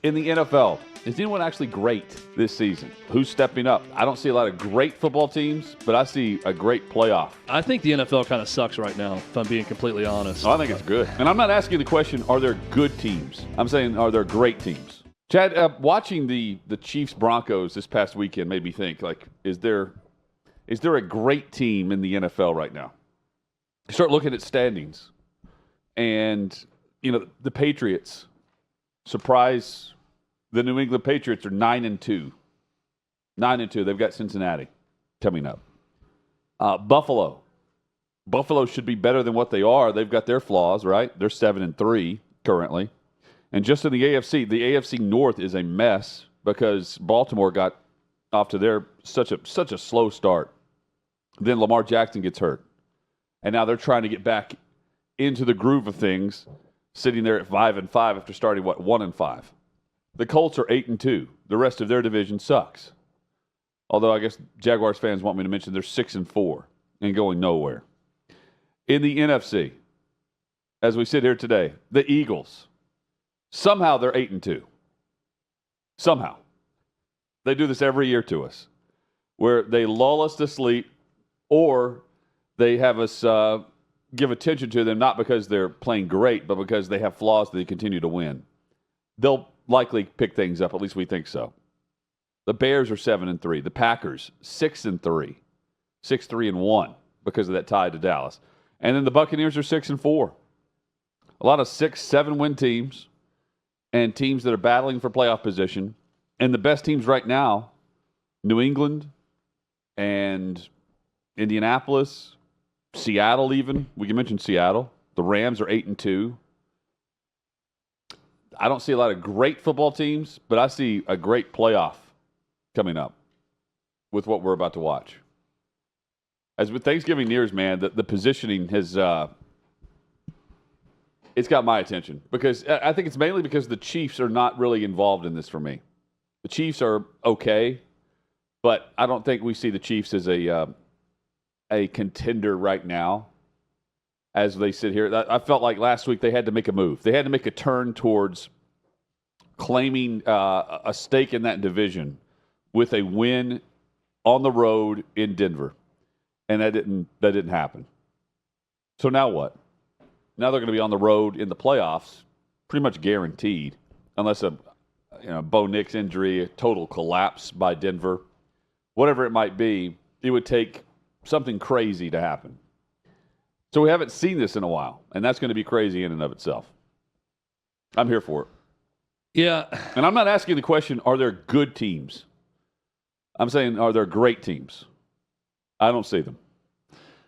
In the NFL, is anyone actually great this season? Who's stepping up? I don't see a lot of great football teams, but I see a great playoff. I think the NFL kind of sucks right now, if I'm being completely honest. Oh, I think it's good. And I'm not asking the question, are there good teams? I'm saying, are there great teams? Chad, watching the Chiefs-Broncos this past weekend made me think, like, is there a great team in the NFL right now? You start looking at standings, and, the Patriots, surprise, the New England Patriots are 9-2. 9-2. They've got Cincinnati coming up. Buffalo. Buffalo should be better than what they are. They've got their flaws, right? They're 7-3 currently. And just in the AFC North is a mess because Baltimore got off to their such a slow start. Then Lamar Jackson gets hurt. And now they're trying to get back into the groove of things, sitting there at 5-5 after starting 1-5. The Colts are 8-2. The rest of their division sucks. Although I guess Jaguars fans want me to mention they're 6-4 and going nowhere. In the NFC, as we sit here today, the Eagles, somehow they're 8-2. Somehow. They do this every year to us, where they lull us to sleep or they have us give attention to them not because they're playing great, but because they have flaws that they continue to win. They'll likely pick things up, at least we think so. The Bears are 7-3. The Packers, 6-3. 6-3-1 because of that tie to Dallas. And then the Buccaneers are 6-4. A lot of 6-7 win teams and teams that are battling for playoff position. And the best teams right now, New England and Indianapolis, Seattle even. We can mention Seattle. The Rams are 8-2. I don't see a lot of great football teams, but I see a great playoff coming up with what we're about to watch. As with Thanksgiving nears, man, the positioning has it's got my attention because I think it's mainly because the Chiefs are not really involved in this for me. The Chiefs are okay, but I don't think we see the Chiefs as a contender right now as they sit here. I felt like last week they had to make a move. They had to make a turn towards claiming a stake in that division with a win on the road in Denver. And that didn't happen. So now what? Now they're going to be on the road in the playoffs, pretty much guaranteed, unless a Bo Nix injury, a total collapse by Denver, whatever it might be, it would take something crazy to happen. So we haven't seen this in a while, and that's going to be crazy in and of itself. I'm here for it. Yeah. And I'm not asking the question, are there good teams? I'm saying, are there great teams? I don't see them.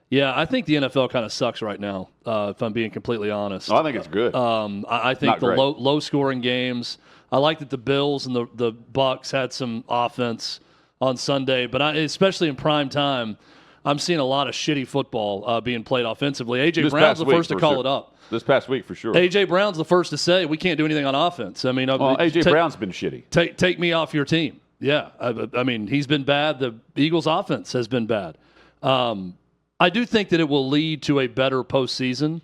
Yeah, I think the NFL kind of sucks right now, if I'm being completely honest. Oh, I think it's good. I think the low-scoring games. I like that the Bills and the Bucs had some offense on Sunday, but especially in prime time, I'm seeing a lot of shitty football being played offensively. A.J. Brown's the first to call it up. This past week, for sure. A.J. Brown's the first to say, we can't do anything on offense. I mean, A.J. Brown's been shitty. Take me off your team. Yeah. I mean, he's been bad. The Eagles' offense has been bad. I do think that it will lead to a better postseason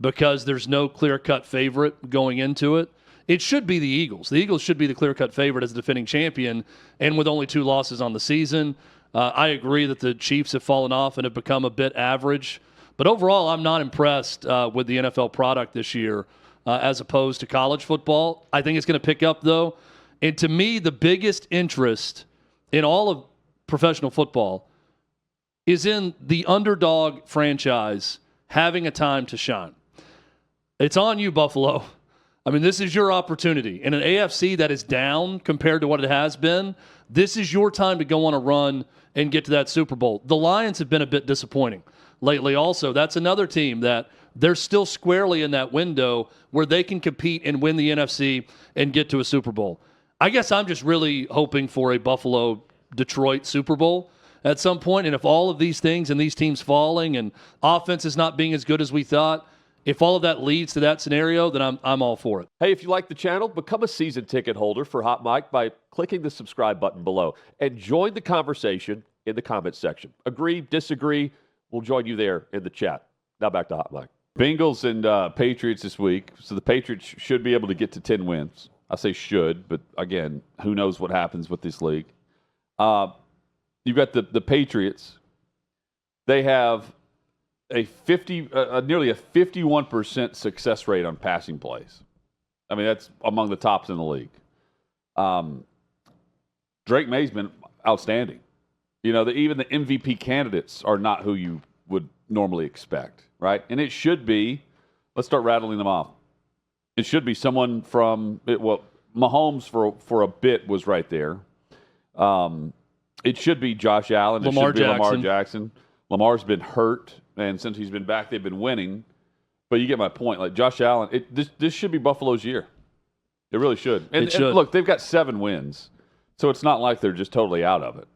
because there's no clear-cut favorite going into it. It should be the Eagles. The Eagles should be the clear-cut favorite as the defending champion, and with only 2 losses on the season. I agree that the Chiefs have fallen off and have become a bit average. But overall, I'm not impressed with the NFL product this year as opposed to college football. I think it's going to pick up, though. And to me, the biggest interest in all of professional football is in the underdog franchise having a time to shine. It's on you, Buffalo. I mean, this is your opportunity. In an AFC that is down compared to what it has been, this is your time to go on a run and get to that Super Bowl. The Lions have been a bit disappointing lately also. That's another team that they're still squarely in that window where they can compete and win the NFC and get to a Super Bowl. I guess I'm just really hoping for a Buffalo-Detroit Super Bowl at some point. And if all of these things and these teams falling and offense is not being as good as we thought, if all of that leads to that scenario, then I'm all for it. Hey, if you like the channel, become a season ticket holder for Hot Mic by clicking the subscribe button below and join the conversation in the comments section. Agree, disagree, we'll join you there in the chat. Now back to Hot Mic. Bengals and Patriots this week. So the Patriots should be able to get to 10 wins. I say should, but again, who knows what happens with this league. You've got the Patriots. They have nearly a 51% success rate on passing plays. I mean, that's among the tops in the league. Drake May's been outstanding. Even the MVP candidates are not who you would normally expect, right? And it should be, let's start rattling them off. It should be someone Mahomes for a bit was right there. It should be Josh Allen. It should be Lamar Jackson. Lamar's been hurt, and since he's been back, they've been winning. But you get my point. Like Josh Allen, this should be Buffalo's year. It really should. And look, they've got 7 wins, so it's not like they're just totally out of it.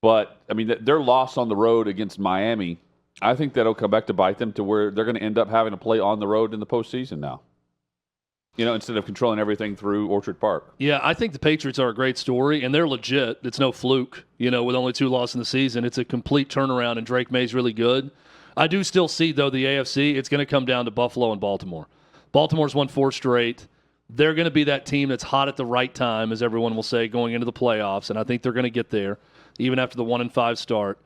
But, I mean, their loss on the road against Miami, I think that'll come back to bite them to where they're going to end up having to play on the road in the postseason now. Instead of controlling everything through Orchard Park. Yeah, I think the Patriots are a great story, and they're legit. It's no fluke, with only 2 losses in the season. It's a complete turnaround, and Drake May's really good. I do still see, though, the AFC, it's going to come down to Buffalo and Baltimore. Baltimore's won 4 straight. They're going to be that team that's hot at the right time, as everyone will say, going into the playoffs, and I think they're going to get there, even after the 1-5 start.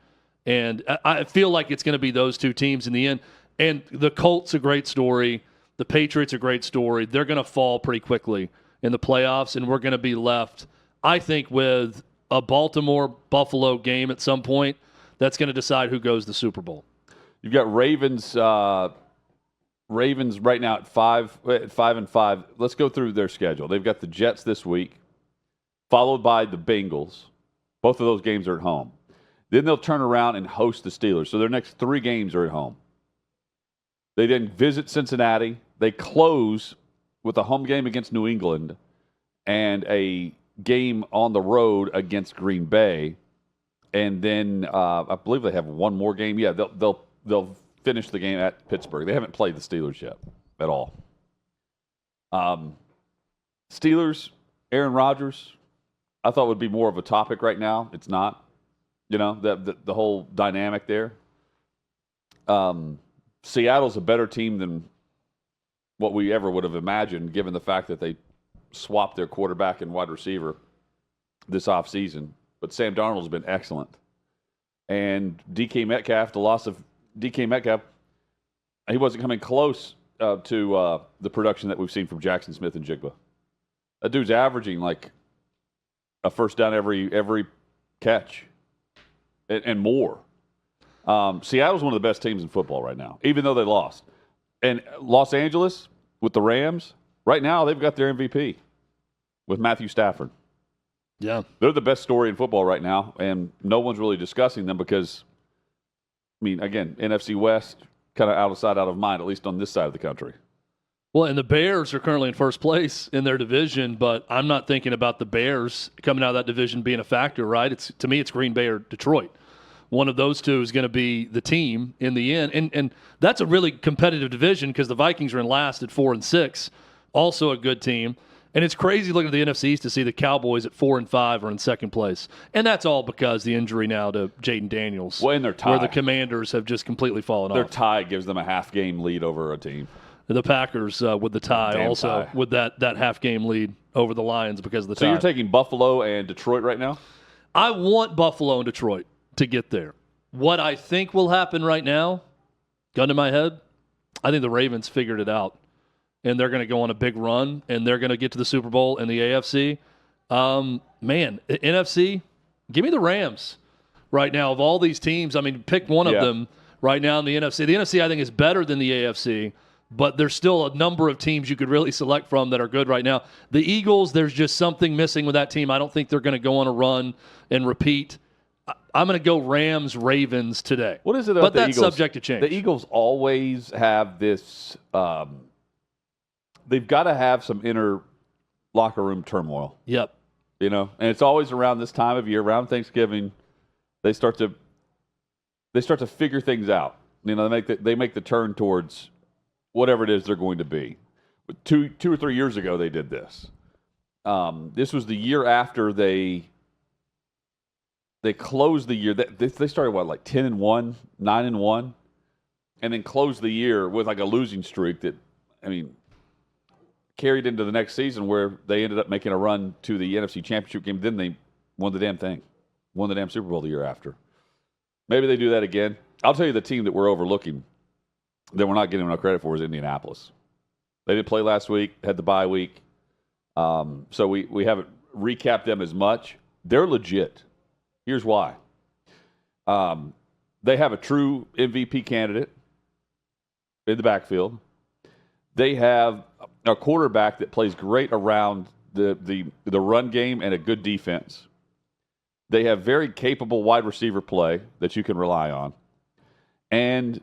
And I feel like it's going to be those 2 teams in the end. And the Colts, a great story. The Patriots, a great story. They're going to fall pretty quickly in the playoffs, and we're going to be left, I think, with a Baltimore-Buffalo game at some point that's going to decide who goes to the Super Bowl. You've got Ravens right now at 5-5. Let's go through their schedule. They've got the Jets this week, followed by the Bengals. Both of those games are at home. Then they'll turn around and host the Steelers. So their next 3 games are at home. They then visit Cincinnati. They close with a home game against New England and a game on the road against Green Bay. And then I believe they have one more game. Yeah, they'll finish the game at Pittsburgh. They haven't played the Steelers yet at all. Steelers, Aaron Rodgers, I thought would be more of a topic right now. It's not. The whole dynamic there. Seattle's a better team than what we ever would have imagined, given the fact that they swapped their quarterback and wide receiver this offseason. But Sam Darnold's been excellent. And DK Metcalf, the loss of DK Metcalf, he wasn't coming close to the production that we've seen from Jackson Smith and Jigba. That dude's averaging like a first down every catch and more. Seattle's one of the best teams in football right now, even though they lost. And Los Angeles, with the Rams, right now they've got their MVP with Matthew Stafford. Yeah. They're the best story in football right now, and no one's really discussing them because, again, NFC West, kind of out of sight, out of mind, at least on this side of the country. Well, and the Bears are currently in first place in their division, but I'm not thinking about the Bears coming out of that division being a factor, right? To me, it's Green Bay or Detroit. One of those 2 is going to be the team in the end. And that's a really competitive division because the Vikings are in last at 4-6, also a good team. And it's crazy looking at the NFCs to see the Cowboys at 4-5 are in second place. And that's all because the injury now to Jaden Daniels. Well, and their tie. Where the Commanders have just completely fallen Their off. tie gives them a half-game lead over a team. The Packers with the tie also tie. with that half-game lead over the Lions because of the tie. So you're taking Buffalo and Detroit right now? I want Buffalo and Detroit to get there. What I think will happen right now, gun to my head, I think the Ravens figured it out. And they're going to go on a big run, and they're going to get to the Super Bowl in the AFC. NFC, give me the Rams right now. Of all these teams, pick one of them right now in the NFC. The NFC, I think, is better than the AFC, but there's still a number of teams you could really select from that are good right now. The Eagles, there's just something missing with that team. I don't think they're going to go on a run and repeat. I'm going to go Rams-Ravens today. What is it about but the that's Eagles? Subject to change. The Eagles always have this they've got to have some inner locker room turmoil. Yep. And it's always around this time of year, around Thanksgiving, they start to figure things out. They make the turn towards whatever it is they're going to be. But two or 3 years ago, they did this. This was the year after they closed the year. They started, 10-1, 9-1, and then closed the year with a losing streak that, carried into the next season where they ended up making a run to the NFC Championship game. Then they won the damn thing, won the damn Super Bowl the year after. Maybe they do that again. I'll tell you the team that we're overlooking that we're not getting enough credit for is Indianapolis. They didn't play last week, had the bye week. So we haven't recapped them as much. They're legit. Here's why. They have a true MVP candidate in the backfield. They have a quarterback that plays great around the run game and a good defense. They have very capable wide receiver play that you can rely on. And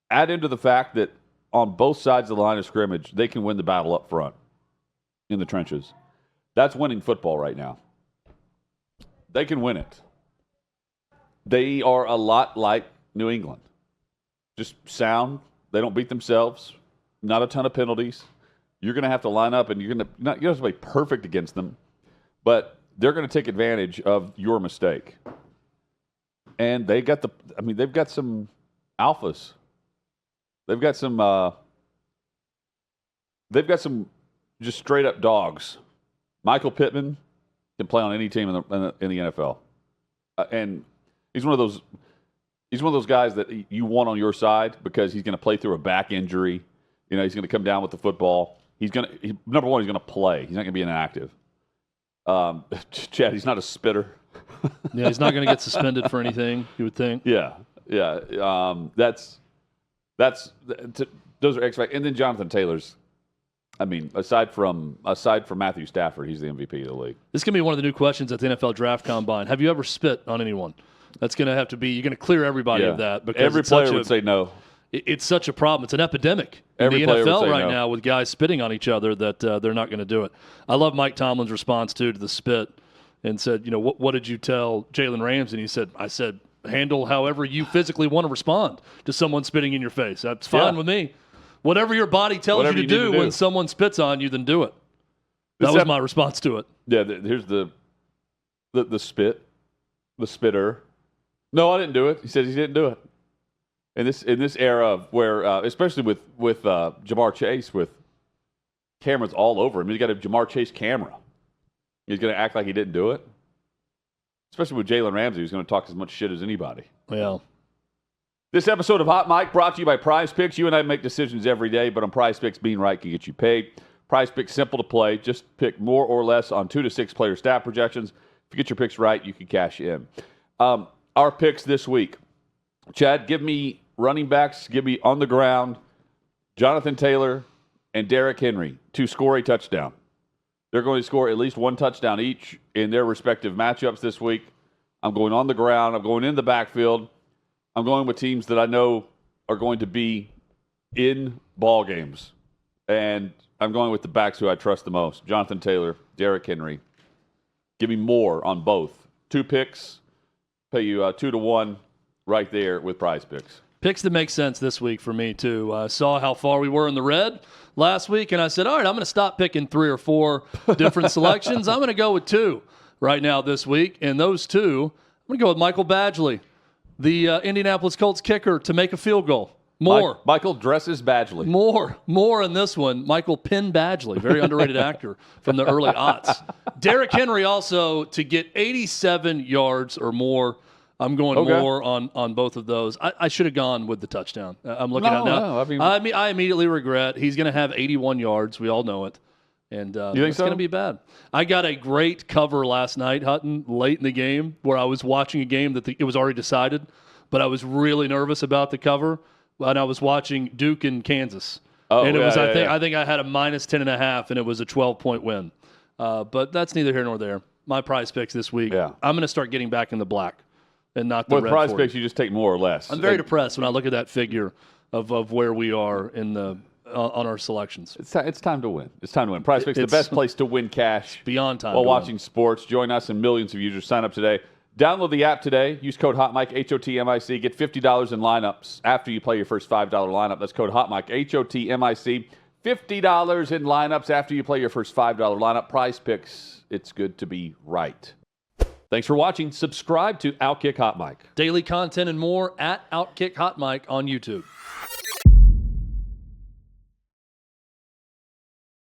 add into the fact that on both sides of the line of scrimmage, they can win the battle up front in the trenches. That's winning football right now. They can win it. They are a lot like New England. Just sound. They don't beat themselves. Not a ton of penalties. You're going to have to line up, and you don't have to play perfect against them, but they're going to take advantage of your mistake. And they've got some alphas. They've got some just straight up dogs. Michael Pittman can play on any team in the NFL, and he's one of those guys that you want on your side because he's going to play through a back injury. You know, he's going to come down with the football. Number one, he's going to play. He's not going to be inactive. Chad, he's not a spitter. Yeah, he's not going to get suspended for anything, you would think. Yeah. Those are X factors. And then Jonathan Taylor's. I mean, aside from Matthew Stafford, he's the MVP of the league. This is going to be one of the new questions at the NFL Draft Combine. Have you ever spit on anyone? That's going to have to be. You're going to clear everybody of that because every player would say no. It's such a problem. It's an epidemic in the NFL right now with guys spitting on each other that they're not going to do it. I love Mike Tomlin's response to the spit and said, what did you tell Jalen Ramsey? And he said, I said, handle however you physically want to respond to someone spitting in your face. That's fine with me. Whatever your body tells you to do when someone spits on you, then do it. That was my response to it. Yeah, here's the spit, the spitter. No, I didn't do it. He said he didn't do it. In this era where, especially with Jamar Chase, with cameras all over him, he's got a Jamar Chase camera. He's going to act like he didn't do it. Especially with Jalen Ramsey, who's going to talk as much shit as anybody. Yeah. This episode of Hot Mic brought to you by Prize Picks. You and I make decisions every day, but on Prize Picks, being right can get you paid. Prize Picks, simple to play. Just pick more or less on 2 to 6 player stat projections. If you get your picks right, you can cash in. Our picks this week. Chad, give me running backs, give me on the ground, Jonathan Taylor and Derrick Henry to score a touchdown. They're going to score at least one touchdown each in their respective matchups this week. I'm going on the ground. I'm going in the backfield. I'm going with teams that I know are going to be in ball games. And I'm going with the backs who I trust the most, Jonathan Taylor, Derrick Henry. Give me more on both. 2 picks, pay you 2-1 right there with Prize Picks. Picks that make sense this week for me, too. I saw how far we were in the red last week, and I said, all right, I'm going to stop picking 3 or 4 different selections. I'm going to go with 2 right now this week. And those 2, I'm going to go with Michael Badgley, the Indianapolis Colts kicker, to make a field goal. More. Michael dresses Badgley. More in this one. Michael Penn Badgley, very underrated actor from the early aughts. Derrick Henry also to get 87 yards or more. I'm going more on both of those. I should have gone with the touchdown. I'm looking at it now. No, I immediately regret. He's going to have 81 yards. We all know it. And you think it's going to be bad. I got a great cover last night, Hutton, late in the game, where I was watching a game that it was already decided, but I was really nervous about the cover. And I was watching Duke and Kansas. And it was, I think I had a minus 10.5, and it was a 12-point win. But that's neither here nor there. My Prize Picks this week, I'm going to start getting back in the black and not the red. With Prize Picks, you just take more or less. I'm very depressed when I look at that figure of where we are in the on our selections. It's time to win. It's time to win. Prize Picks, the best place to win cash. Beyond time while watching sports. Join us and millions of users. Sign up today. Download the app today. Use code HOTMIC, HOTMIC. Get $50 in lineups after you play your first $5 lineup. That's code HOTMIC, HOTMIC. $50 in lineups after you play your first $5 lineup. Prize Picks, it's good to be right. Thanks for watching. Subscribe to OutKick Hot Mic. Daily content and more at OutKick Hot Mic on YouTube.